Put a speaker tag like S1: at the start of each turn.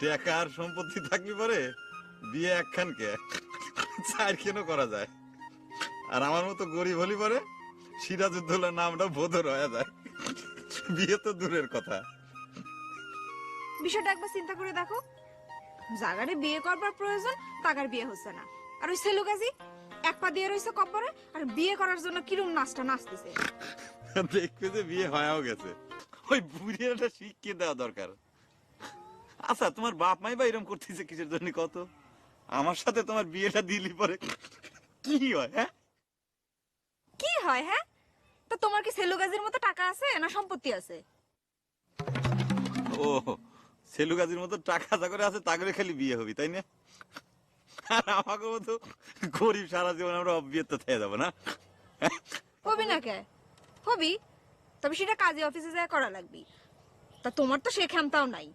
S1: টাকা আর সম্পত্তি থাকলে পরে বিয়ে একখানকে চার কেন করা যায়। আর আমার মতো গরিব হলি পরে সিরাজউদ্দৌলার নামটা বোধর হয়ে যায়। বিয়ে তো দূরের কথা।
S2: বিষয়টা একবার চিন্তা করে দেখো, জাগারে বিয়ে করবার প্রয়োজন তাগার বিয়ে হচ্ছে না, আর ওই সেলু গাজী এক পা দিয়ে রয়েছে কবরে আর বিয়ে করার জন্য কিরম নাচটা নাচতেছে।
S1: দেখবে যে বিয়ে হয়েও গেছে। ওই বুড়িয়াটা শিখিয়ে দেওয়া দরকার। আচ্ছা তোমার বাপ মাই বা এরকম করতেছে কিসের জন্য কত? আমার সাথে তোমার বিয়েটা দিলি পরে কি হয়? হ্যাঁ
S2: কি হয়? হ্যাঁ, তা তোমার কি সেলু গাজীর মতো টাকা আছে না সম্পত্তি আছে?
S1: ও, সেলু গাজীর মতো টাকা যা করে আছে তা করে খালি বিয়ে হবি তাই না? আর আমাকে মতো গরিব সারা জীবন আমরা অবিয়েত থেকে যাবো না?
S2: হবি না কে? হবি, তবে সেটা কাজী অফিসে যায় করা লাগবি। তা তোমার তো সে ক্ষমতাও নাই।